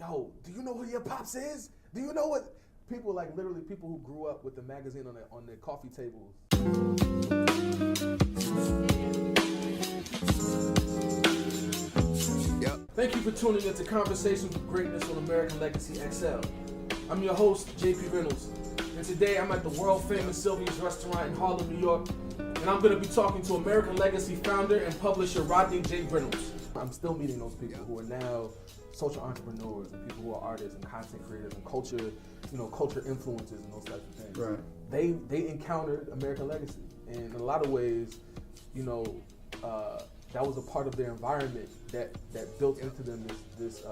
yo, do you know who your pops is? Do you know what? People like literally people who grew up with the magazine on their coffee tables. Yep. Thank you for tuning into Conversations with Greatness on American Legacy XL. I'm your host, JP Reynolds, and today I'm at the world famous Sylvia's restaurant in Harlem, New York, and I'm going to be talking to American Legacy founder and publisher Rodney J. Reynolds. I'm still meeting those people who are now social entrepreneurs and people who are artists and content creators and culture, culture influencers and those types of things. Right. They encountered American Legacy, and in a lot of ways, that was a part of their environment that built into them this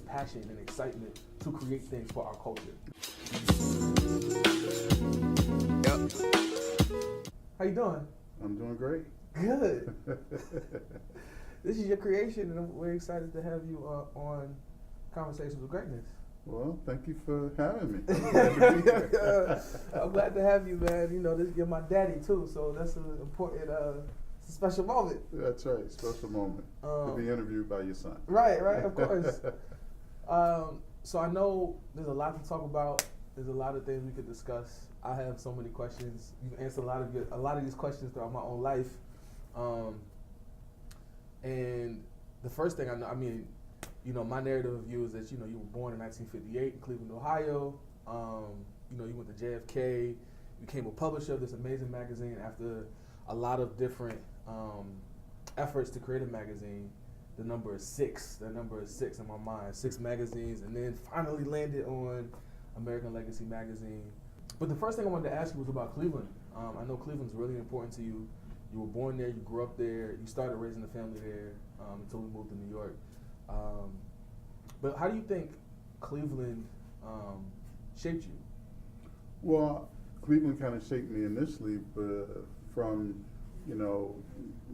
passion and excitement to create things for our culture. Yep. How you doing? I'm doing great. Good. This is your creation, and we're excited to have you on Conversations with Greatness. Well, thank you for having me. I'm glad to have you, man. You're my daddy too, so that's an important, it's a special moment. That's right, special moment to be interviewed by your son. Right, of course. So I know there's a lot to talk about. There's a lot of things we could discuss. I have so many questions. You've answered a lot of these questions throughout my own life. And the first thing I know, my narrative of you is that, you were born in 1958 in Cleveland, Ohio. You went to JFK, became a publisher of this amazing magazine after a lot of different efforts to create a magazine. The number is six in my mind, 6 magazines, and then finally landed on American Legacy magazine. But the first thing I wanted to ask you was about Cleveland. I know Cleveland's really important to you. You were born there, you grew up there, you started raising the family there until we moved to New York. But how do you think Cleveland shaped you? Well, Cleveland kind of shaped me initially, but from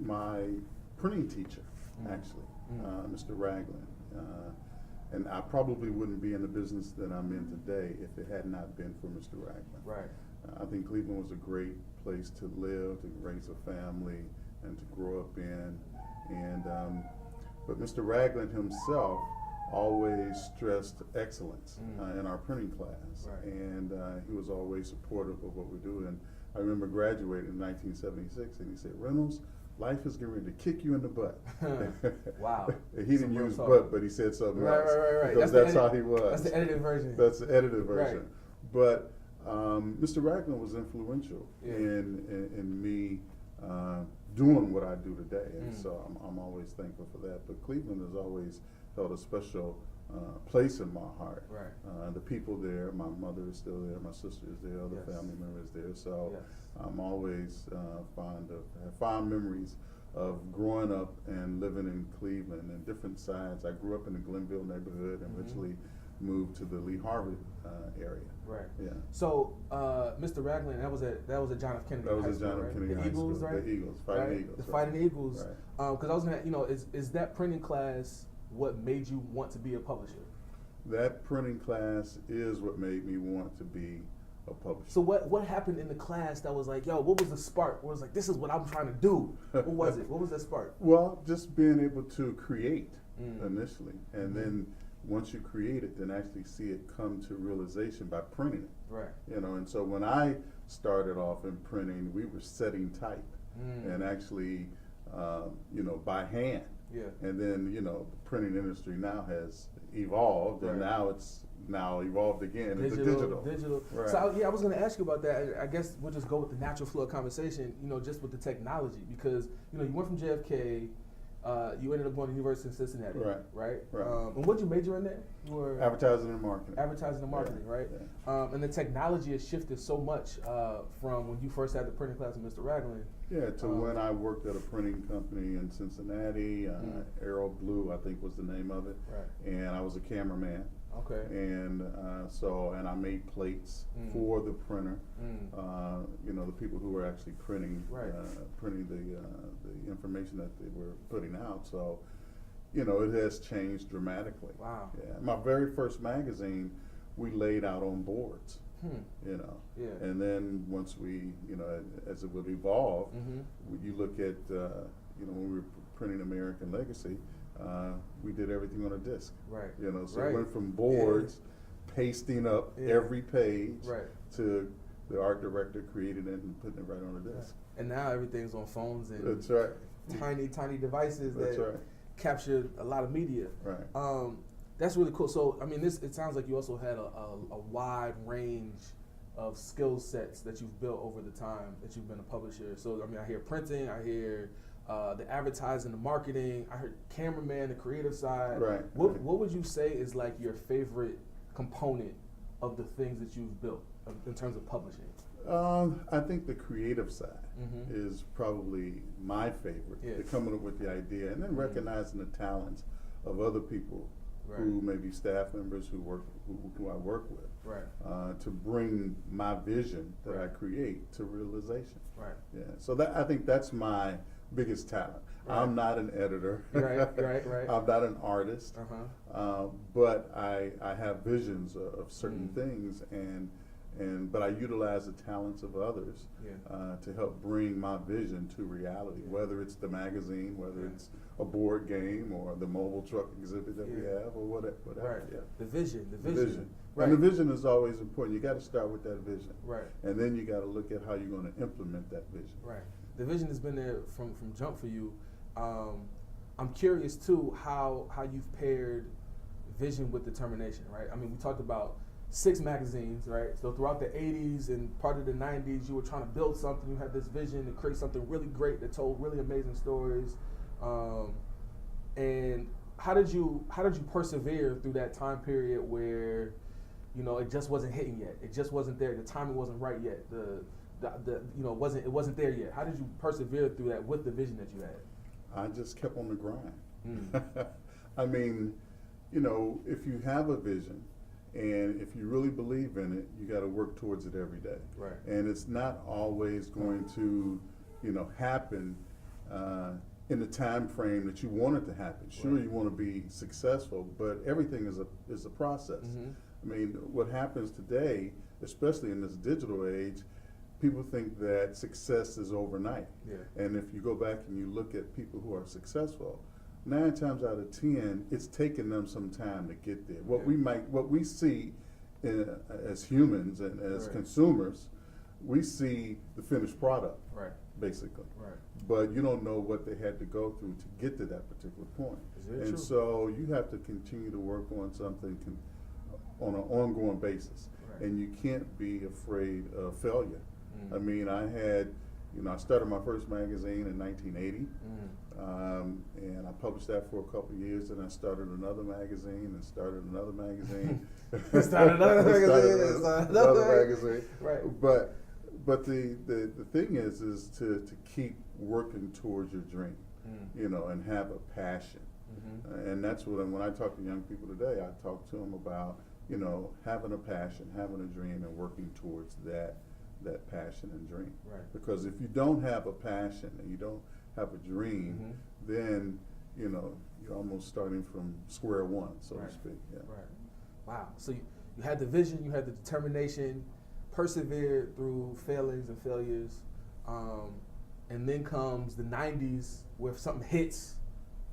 my printing teacher, actually, Mr. Ragland. And I probably wouldn't be in the business that I'm in today if it had not been for Mr. Ragland. Right. I think Cleveland was a great place to live, to raise a family, and to grow up in. And but Mr. Ragland himself always stressed excellence in our printing class, right. And he was always supportive of what we do. And I remember graduating in 1976, and he said, "Reynolds, life is getting ready to kick you in the butt." Wow. He didn't use butt, but he said something else. Right. Because that's how he was. That's the edited version. That's the edited version. Right. But Mr. Ragland was influential in me doing what I do today, and so I'm always thankful for that. But Cleveland has always held a special place in my heart. Right. The people there, my mother is still there, my sister is there, other family members there. So I'm always have fond memories of growing up and living in Cleveland and different sides. I grew up in the Glenville neighborhood and eventually moved to the Lee Harvey area. Right. Yeah. So Mr. Ragland, that was at John F. Kennedy. That was High at School, John F. right? Kennedy The High Eagles, School. right? The Eagles, Fighting right? Eagles. The Fighting Eagles. Right. Because I was gonna, is that printing class what made you want to be a publisher? That printing class is what made me want to be a publisher. So what happened in the class that was like, yo, what was the spark? What was like, this is what I'm trying to do? What was it? What was that spark? Well, just being able to create initially, and then once you create it, then actually see it come to realization by printing it. Right. And so when I started off in printing, we were setting type and actually, by hand. Yeah. And then, the printing industry now has evolved, and now it's evolved again into digital. Right. So I was going to ask you about that. I guess we'll just go with the natural flow of conversation, just with the technology, because, you went from JFK, you ended up going to the University of Cincinnati. Right. And what did you major in there? You were advertising and marketing. Advertising and marketing, right? Yeah. And the technology has shifted so much from when you first had the printing class with Mr. Ragland. Yeah, to when I worked at a printing company in Cincinnati. Aero Blue, I think, was the name of it. Right. And I was a cameraman. Okay. And and I made plates for the printer. The people who were actually printing the information that they were putting out. So, it has changed dramatically. Wow. Yeah. My very first magazine, we laid out on boards. Yeah. And then once we, as it would evolve, you look at, when we were printing American Legacy, we did everything on a disc. Right. You know, so Right. it went from boards, pasting up every page, right. to the art director creating it and putting it right on a disc. And now everything's on phones and That's right. tiny devices That's that right. capture a lot of media. Right. That's really cool. So, I mean, it sounds like you also had a wide range of skill sets that you've built over the time that you've been a publisher. So, I mean, I hear printing, I hear the advertising, the marketing, I heard cameraman, the creative side. Right. What would you say is like your favorite component of the things that you've built in terms of publishing? I think the creative side is probably my favorite. Yes. The coming up with the idea and then recognizing the talents of other people who may be staff members who I work with, to bring my vision that I create to realization. Right. Yeah. So I think that's my biggest talent. Right. I'm not an editor. Right. I'm not an artist. But I have visions of certain things but I utilize the talents of others to help bring my vision to reality, whether it's the magazine, whether it's a board game or the mobile truck exhibit that we have or whatever. Right. Yeah. The vision. Right. And the vision is always important. You got to start with that vision. Right. And then you got to look at how you're going to implement that vision. Right. The vision has been there from jump for you. I'm curious too how you've paired vision with determination, right? I mean, we talked about 6 magazines, right? So throughout the 80s and part of the 90s, you were trying to build something. You had this vision to create something really great that told really amazing stories. And how did you persevere through that time period where, you know, it just wasn't hitting yet? It just wasn't there. The timing wasn't right yet. It wasn't there yet. How did you persevere through that with the vision that you had? I just kept on the grind. I mean, you know, if you have a vision, and if you really believe in it, you got to work towards it every day. Right. And it's not always going to, you know, happen in the time frame that you want it to happen. Sure, you want to be successful, but everything is a process. I mean, what happens today, especially in this digital age, people think that success is overnight. Yeah. And if you go back and you look at people who are successful, 9 times out of 10, it's taken them some time to get there. What we see as humans and as consumers, we see the finished product, basically. Right. But you don't know what they had to go through to get to that particular point. And so you have to continue to work on something on an ongoing basis, and you can't be afraid of failure. I mean, I started my first magazine in 1980. And I published that for a couple of years, and I started another magazine and started another magazine. Started another magazine. Right. But the thing is to keep working towards your dream, you know, and have a passion. And that's when I talk to young people today, I talk to them about, you know, having a passion, having a dream, and working towards that passion and dream. Right. Because if you don't have a passion and you don't have a dream, then, you know, you're almost starting from square one, so to speak. Yeah. Right. Wow. So you had the vision, you had the determination, persevered through failings and failures, and then comes the 90s where something hits,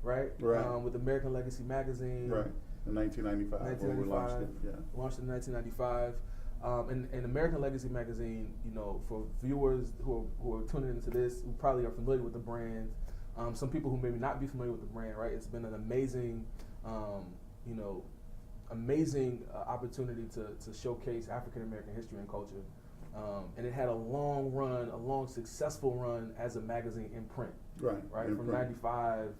right? With American Legacy magazine. Right. In 1995, when we launched it. Yeah. Launched in 1995. And American Legacy magazine, you know, for viewers who are tuning into this, who probably are familiar with the brand, some people who maybe not be familiar with the brand, right? It's been an amazing, opportunity to showcase African American history and culture, and it had a long successful run as a magazine in print, right, from '95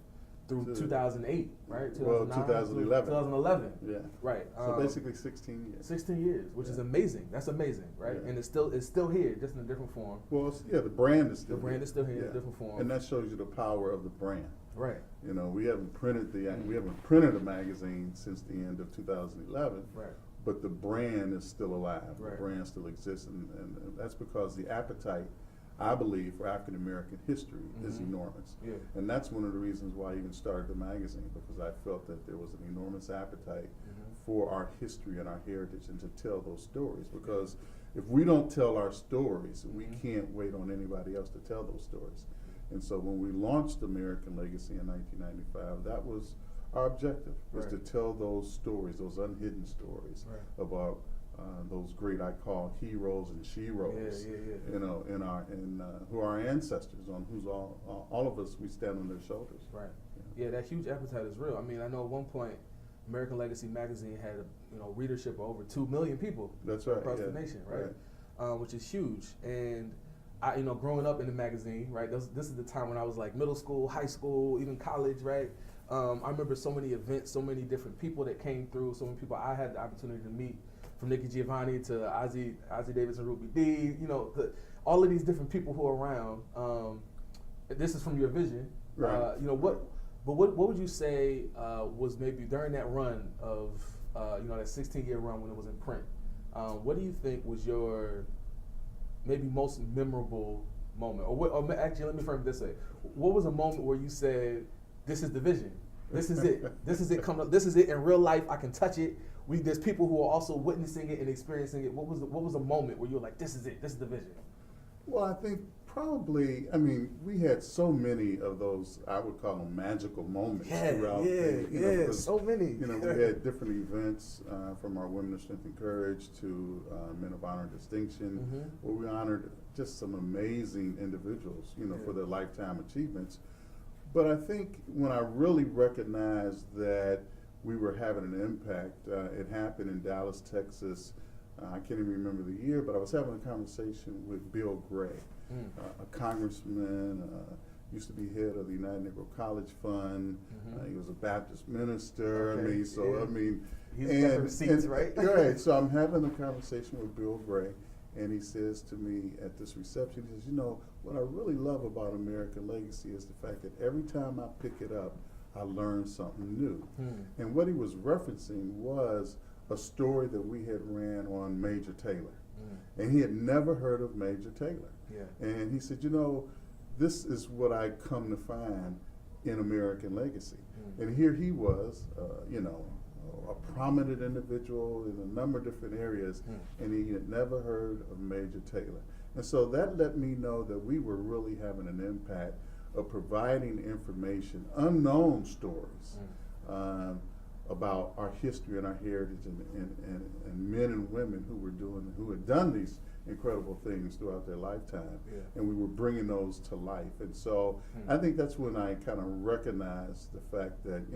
through 2008, right? 2011. 2011. Yeah. Right. So basically 16 years. 16 years, which is amazing. That's amazing, right? Yeah. And it's still here, just in a different form. Well, the brand is still here. The brand is still here in a different form. And that shows you the power of the brand. Right. You know, we haven't printed a magazine since the end of 2011. Right. But the brand is still alive. Right. The brand still exists, and that's because the appetite, I believe, for African American history is enormous. Yeah. And that's one of the reasons why I even started the magazine, because I felt that there was an enormous appetite for our history and our heritage and to tell those stories. Because if we don't tell our stories, we can't wait on anybody else to tell those stories. And so when we launched American Legacy in 1995, that was our objective is Right. to tell those stories, those unhidden stories Right. about those great, I call heroes and sheroes, Yeah. you know, who are our ancestors, on who's all of us, we stand on their shoulders. Right. Yeah, that huge appetite is real. I mean, I know at one point, American Legacy magazine had readership of over 2 million people. That's right. Across the nation, right? Which is huge. And I, growing up in the magazine, right? This is the time when I was like middle school, high school, even college, right? I remember so many events, so many different people that came through, so many people I had the opportunity to meet, from Nikki Giovanni to Ozzie Davis and Ruby Dee, all of these different people who are around. This is from your vision, Right. What would you say was maybe during that run of that 16-year run when it was in print? What do you think was your maybe most memorable moment, or actually let me frame it this way: what was a moment where you said, "This is the vision. This is it. This is it coming up. This is it in real life. I can touch it. There's people who are also witnessing it and experiencing it." What was a moment where you were like, "This is it. This is the vision"? Well, I think probably, we had so many of those, I would call them magical moments throughout so many. We had different events from our Women of Strength and Courage to Men of Honor and Distinction, where we honored just some amazing individuals, for their lifetime achievements. But I think when I really recognized that we were having an impact, it happened in Dallas, Texas. I can't even remember the year, but I was having a conversation with Bill Gray, a congressman, used to be head of the United Negro College Fund. He was a Baptist minister. Okay. He's got receipts, right? Right. So I'm having a conversation with Bill Gray, and he says to me at this reception, he says, what I really love about American Legacy is the fact that every time I pick it up, I learn something new. And what he was referencing was a story that we had ran on Major Taylor. And he had never heard of Major Taylor. Yeah. And he said, this is what I come to find in American Legacy. And here he was, a prominent individual in a number of different areas, and he had never heard of Major Taylor. And so that let me know that we were really having an impact of providing information, unknown stories, about our history and our heritage, and men and women who had done these incredible things throughout their lifetime, and we were bringing those to life. And so I think that's when I kind of recognized the fact that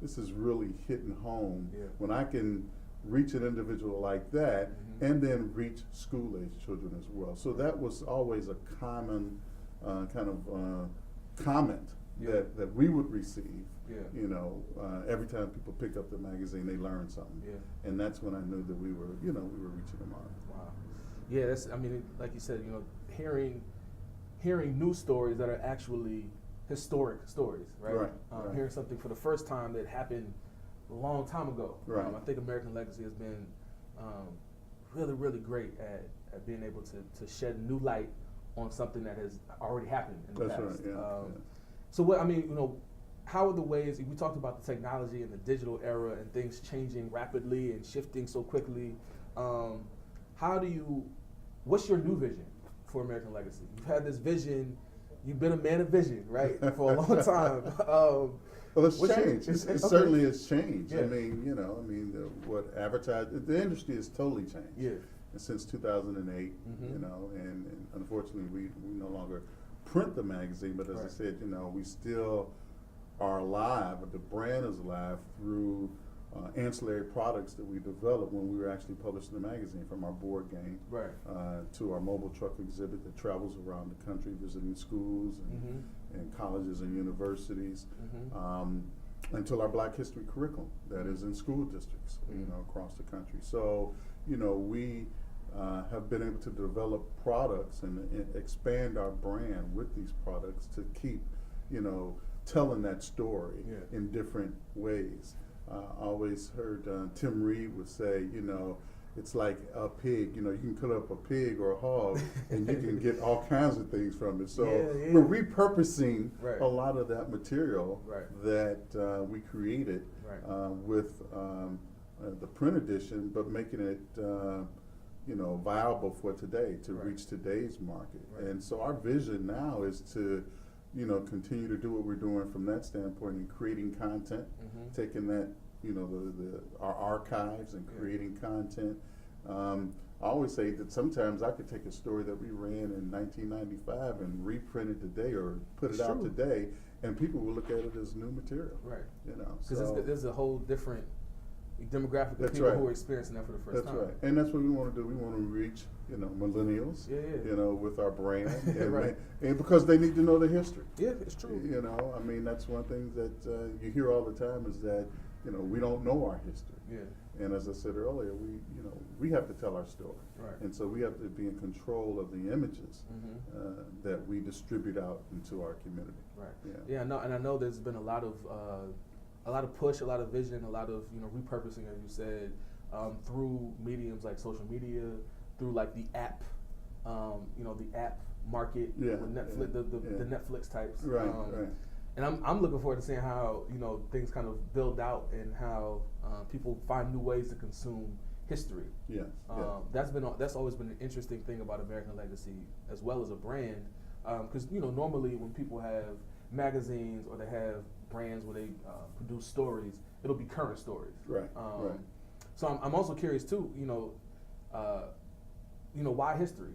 this is really hitting home when I can reach an individual like that and then reach school-age children as well. So that was always a common comment that we would receive. Every time people pick up the magazine, they learn something, and that's when I knew that we were reaching the mark. Wow. Yeah, like you said, hearing new stories that are actually historic stories, right? Right. Hearing something for the first time that happened a long time ago. Right. I think American Legacy has been really, really great at being able to shed new light on something that has already happened in the That's past. right. So how are the ways, we talked about the technology and the digital era and things changing rapidly and shifting so quickly. What's your new vision for American Legacy? You've had this vision, you've been a man of vision, right, for a long time. Well, it's changed. It certainly has changed. Yeah. What advertised, the industry has totally changed. Yeah. And since 2008, and unfortunately we no longer print the magazine, but as I said, we still are alive, but the brand is alive through ancillary products that we developed when we were actually publishing the magazine, from our board game to our mobile truck exhibit that travels around the country visiting schools and colleges and universities, until our Black History curriculum that is in school districts across the country. So we have been able to develop products and expand our brand with these products to keep telling that story in different ways. I always heard Tim Reed would say, it's like a pig. You can cut up a pig or a hog, and you can get all kinds of things from it. So we're repurposing a lot of that material that we created with the print edition, but making it viable for today to reach today's market. And so our vision now is to continue to do what we're doing from that standpoint and creating content, taking that, our archives and creating content. I always say that sometimes I could take a story that we ran in 1995 and reprint it today or put it out today, and people will look at it as new material. Right. Because there's a whole different demographic of people who are experiencing that for the first time. That's right. And that's what we want to do. We want to reach, millennials, with our brand. And, and because they need to know the history. Yeah, it's true. That's one thing that you hear all the time is that, we don't know our history. Yeah. And as I said earlier, we have to tell our story. Right. And so we have to be in control of the images that we distribute out into our community. Right. Yeah. And I know there's been a lot of push, a lot of vision, a lot of repurposing, as you said, through mediums like social media, through like the app, the app market, with Netflix, the Netflix types. Right. Right. And I'm looking forward to seeing how things kind of build out and how people find new ways to consume history. Yes. That's always been an interesting thing about American Legacy as well as a brand, because normally when people have magazines or they have brands where they produce stories, it'll be current stories. Right. Right. So I'm also curious too. Why history?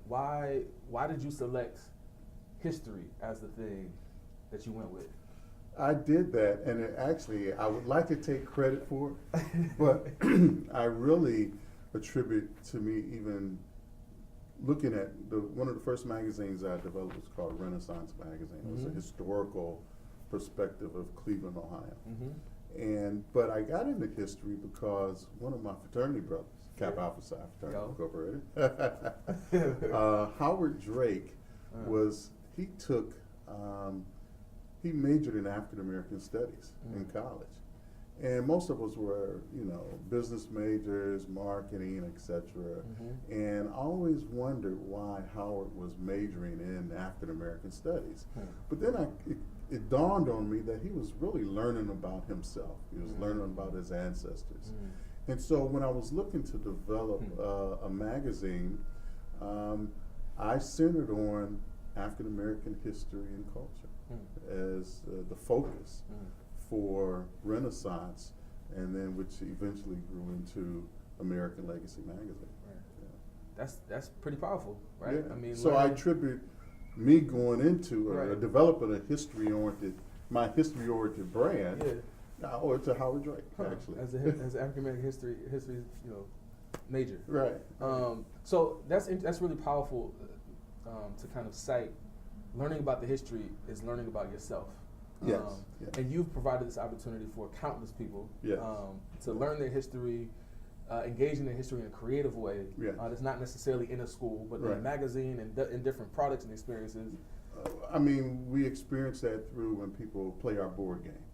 Why did you select history as the thing that you went with? I did that, and I would like to take credit for it, but I really attribute to me even looking at one of the first magazines I developed was called Renaissance Magazine. It was a historical perspective of Cleveland, Ohio. But I got into history because one of my fraternity brothers, Kappa Alpha Psi Fraternity Incorporated, Howard Drake, he majored in African American studies in college. And most of us were, business majors, marketing, etc. And I always wondered why Howard was majoring in African American studies. But then it dawned on me that he was really learning about himself. He was learning about his ancestors. And so when I was looking to develop a magazine, I centered on African American history and culture as the focus for Renaissance, and then which eventually grew into American Legacy Magazine. Right. That's pretty powerful, right? Yeah. So I attribute me going into developing a history-oriented brand. I owe it to Howard Drake, actually. As an African American history, major. Right. So that's really powerful to kind of cite. Learning about the history is learning about yourself. Yes. And you've provided this opportunity for countless people to learn their history, engage in their history in a creative way. That's not necessarily in a school, but in a magazine and in different products and experiences. We experience that through when people play our board game.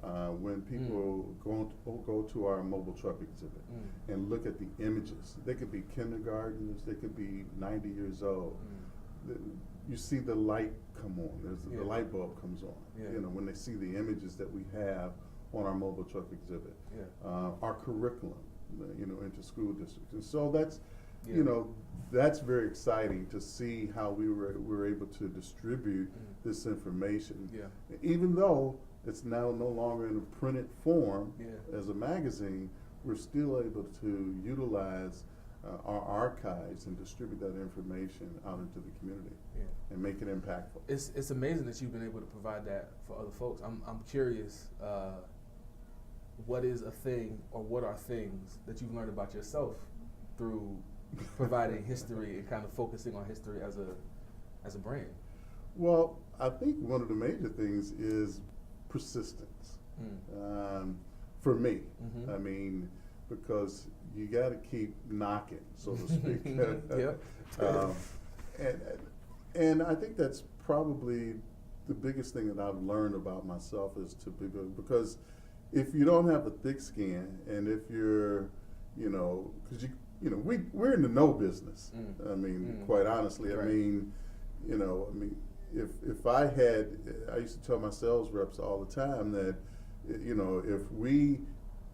When people go to our mobile truck exhibit and look at the images. They could be kindergartners, they could be 90 years old. You see the light come on. The light bulb comes on. When they see the images that we have on our mobile truck exhibit, our curriculum, into school districts, and so that's that's very exciting to see how we were able to distribute this information, even though it's now no longer in a printed form as a magazine. We're still able to utilize our archives and distribute that information out into the community and make it impactful. It's amazing that you've been able to provide that for other folks. I'm curious, what is a thing or what are things that you've learned about yourself through providing history and kind of focusing on history as a brand? Well, I think one of the major things is persistence. For me, because you got to keep knocking, so to speak. And I think that's probably the biggest thing that I've learned about myself is to be, because if you don't have a thick skin, and if you're, because we're in the no business. Quite honestly, if I used to tell my sales reps all the time that, if we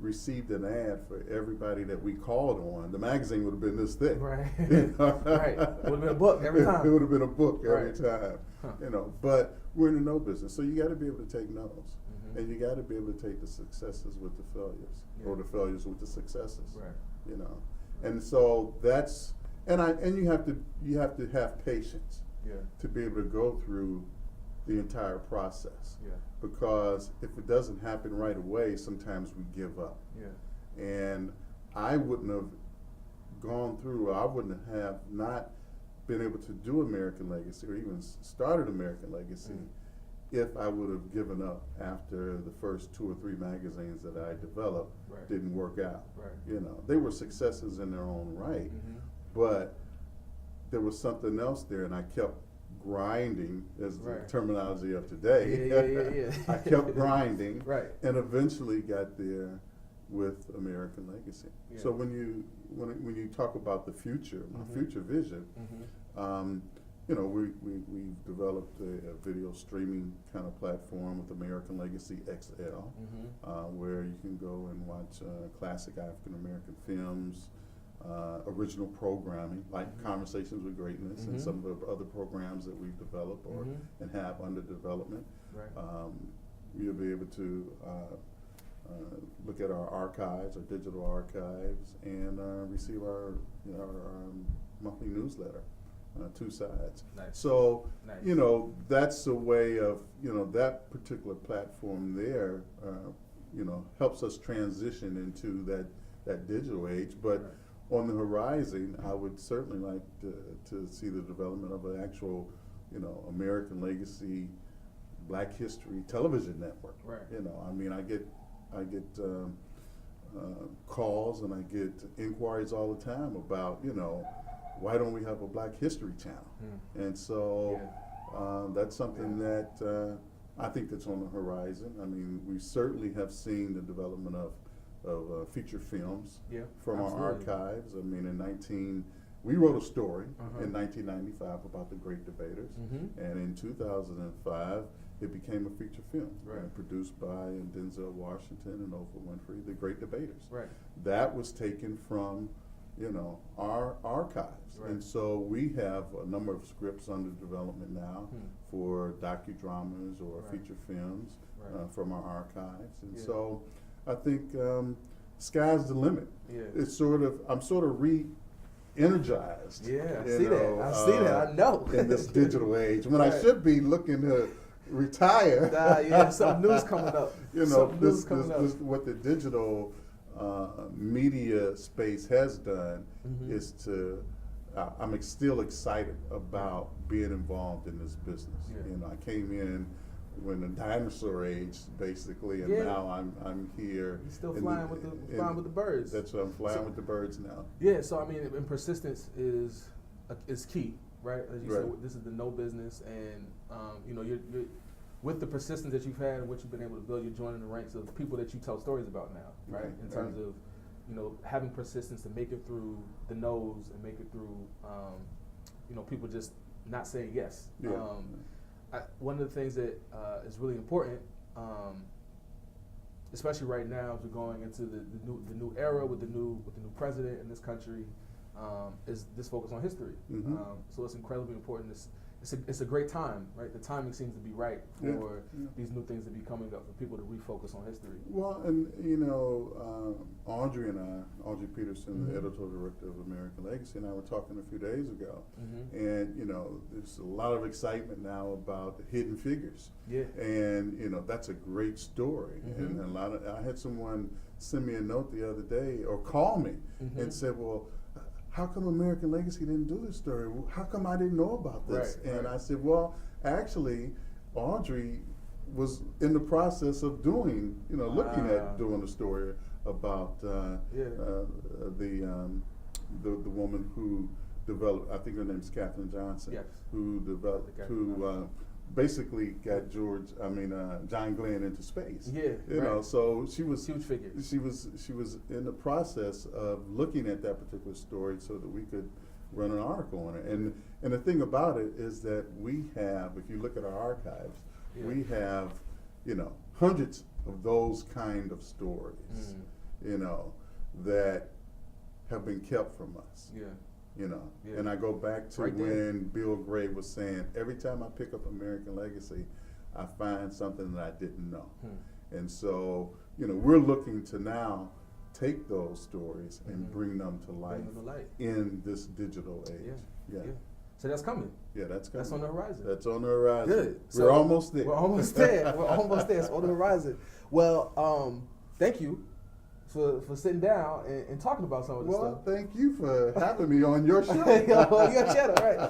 received an ad for everybody that we called on, the magazine would have been this thick. Right. You know? Right. Would have been a book every time. It would have been a book every Right. time. Huh. You know, but we're in the no business, so you got to be able to take no's, Mm-hmm. and you got to be able to take the successes with the failures, Yeah. or the failures with the successes. Right. You know, and so that's and you have to have patience Yeah. to be able to go through the entire process. Yeah. Because if it doesn't happen right away, sometimes we give up. Yeah. And I wouldn't have gone through, or I wouldn't have not been able to do American Legacy, or even started American Legacy, if I would have given up after the first 2 or 3 magazines that I developed Right. didn't work out. Right. You know, they were successes in their own right, Mm-hmm. but there was something else there, and I kept grinding, as Right. the terminology of today. Yeah. I kept grinding, Right. and eventually got there with American Legacy. Yeah. So when you talk about the future, my Mhm. future vision, Mm-hmm. you know, we've developed a video streaming kind of platform with American Legacy XL, Mm-hmm. where you can go and watch classic African American films, original programming like Mhm. Conversations with Greatness, Mhm. and some of the other programs that we've developed or Mhm. and have under development. Right. You'll be able to look at our archives, our digital archives, and receive our monthly newsletter, 2 sides. Nice. So, Nice. you know, that's a way of, you know, that particular platform there, you know, helps us transition into that digital age. But Right. on the horizon, I would certainly like to see the development of an actual, you know, American Legacy Black History television network. Right. You know, I mean, I get calls and I get inquiries all the time about, you know, why don't we have a Black History channel? And so that's something that I think that's on the horizon. I mean, we certainly have seen the development of feature films from our archives. I mean, we wrote a story in 1995 about the Great Debaters, and in 2005 it became a feature film, produced by Denzel Washington and Oprah Winfrey, The Great Debaters. Right. That was taken from, you know, our archives, Right. and so we have a number of scripts under development now for docudramas or Right. feature films Right. from our archives, and Yeah. so I think sky's the limit. Yeah. It's I'm sort of energized. Yeah, I you see know, that. I see that. I know. in this digital age, when I Right. should be looking to retire. Yeah, some news coming up. You know, Some news coming up. what the digital media space has done Mhm. is I'm still excited about being involved in this business. Yeah. You know, I came in when the dinosaur age, basically, and Yeah. now I'm here. You're still in flying with the birds. That's what I'm flying So- with the birds now. Yeah, so I mean, and persistence is key, right? As you Right. said, this is the no business, and you know, you're with the persistence that you've had and what you've been able to build, you're joining the ranks of people that you tell stories about now, right? In terms of, you know, having persistence to make it through the no's and make it through, you know, people just not saying yes. Yeah. One of the things that is really important, especially right now as we're going into the new era with the new president in this country, is this focus on history. Mhm. So it's incredibly important. It's a great time, right? The timing seems to be right for these new things to be coming up for people to refocus on history. Well, and you know, Audrey Peterson, the editorial director of American Legacy, and I were talking a few days ago, and you know, there's a lot of excitement now about Hidden Figures. Yeah. And you know, that's a great story. And I had someone send me a note the other day or call me and said, well, how come American Legacy didn't do this story? How come I didn't know about this? Right, and I said, well, actually, Audrey was in the process of doing, you know, looking at doing a story about the woman who developed, I think her name's Katherine Johnson, Yes. who developed, basically got John Glenn into space. Yeah, you know, so she was huge figure. She was in the process of looking at that particular story so that we could run an article on it. And the thing about it is that we have, if you look at our archives, we have, you know, hundreds of those kind of stories. you know, that have been kept from us. Yeah. You know, Yeah. and I go back to Right there. when Bill Gray was saying, every time I pick up American Legacy, I find something that I didn't know. And so, you know, we're looking to now take those stories and bring them to life in this digital age. Yeah. So that's coming. Yeah, that's coming. That's on the horizon. That's on the horizon. Good. We're almost there. We're almost there. We're almost there. It's on the horizon. Well, thank you for sitting down and talking about some of this stuff. Well, thank you for having me on your show. Your channel, right?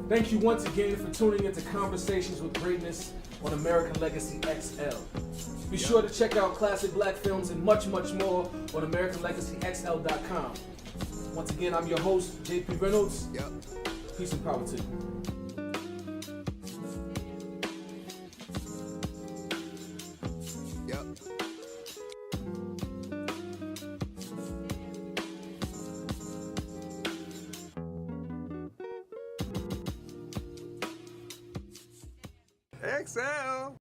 Thank you once again for tuning into Conversations with Greatness on American Legacy XL. Be sure to check out classic black films and much, much more on AmericanLegacyXL.com. Once again, I'm your host, JP Reynolds. Peace and power to you. XL.